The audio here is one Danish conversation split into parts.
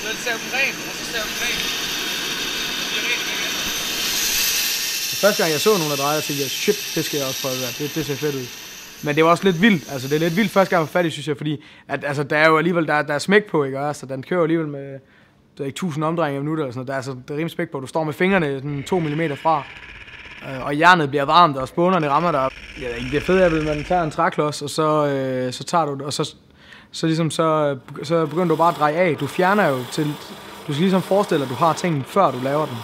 Så ser den ren, og så ser den ren. Så bliver ren igen. Første gang jeg så nogen, der drejede, tænkte jeg, shit, det skal jeg også prøve. Det ser fedt ud. Men det var også lidt vildt. Altså, det er lidt vildt første gang, jeg var fat i, synes jeg, fordi at, altså, der er jo alligevel der er smæk på, ikke? Altså, den kører alligevel med det er ikke 1000 omdrejninger i minutter eller sådan noget. Der er rimelig smæk på. Du står med fingrene sådan 2 mm fra, og jernet bliver varmt, og spånerne rammer dig. Ja, det fede er, at man tager en træklods, og så tager du det, og så begynder du bare at dreje af. Du fjerner jo til. Du skal ligesom forestille dig, at du har tingene, før du laver den.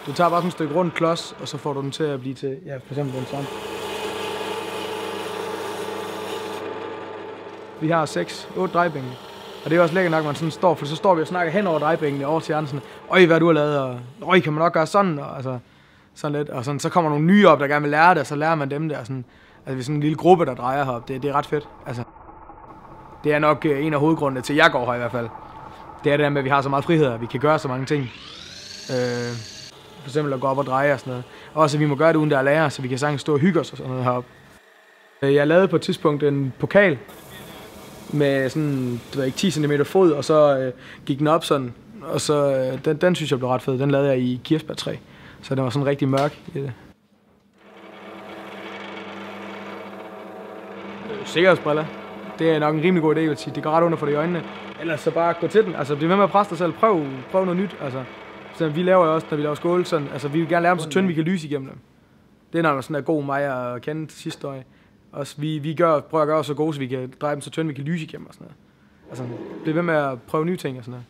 Du tager bare sådan et stykke rundt klods, og så får du den til at blive til, ja, for eksempel den samme. Vi har 8 drejebænke. Og det er også lækkert nok, at man sådan står, for så står vi og snakker hen over drejebænkene over til andre sådan, øj, hvad du har lavet, og øj, kan man nok gøre sådan, og altså, sådan lidt. Og sådan, så kommer nogle nye op, der gerne vil lære det, og så lærer man dem der. Sådan, altså, vi er sådan en lille gruppe, der drejer heroppe. Det er ret fedt. Altså, det er nok en af hovedgrundene til, at jeg går her i hvert fald. Det er det der med, at vi har så meget frihed, at vi kan gøre så mange ting. For eksempel at gå op og dreje og sådan noget. Også at vi må gøre det uden der er lærer, så vi kan sagtens stå og hygge os og sådan noget heroppe. Jeg lavede på et tidspunkt en pokal med sådan, det var ikke 10 cm fod, og så gik den op sådan, og så den synes jeg blev ret fed. Den lavede jeg i kirsebærtræ, så den var sådan rigtig mørk i det. Sikkerhedsbriller. Det er nok en rimelig god idé, jeg vil sige. Det går ret under for det i øjnene. Ellers så bare gå til den. Altså, bliv med at presse dig selv. Prøv noget nyt. Altså, så vi laver jo også, når vi laver skåle, sådan, altså, vi vil gerne lave dem så tynde, vi kan lyse igennem dem. Det er nok sådan en god mig at kende til sidste år. Også vi prøver at gøre os så gode, så vi kan dreje dem så tynde, vi kan lyse igennem og sådan noget. Altså, bliv ved med at prøve nye ting og sådan noget.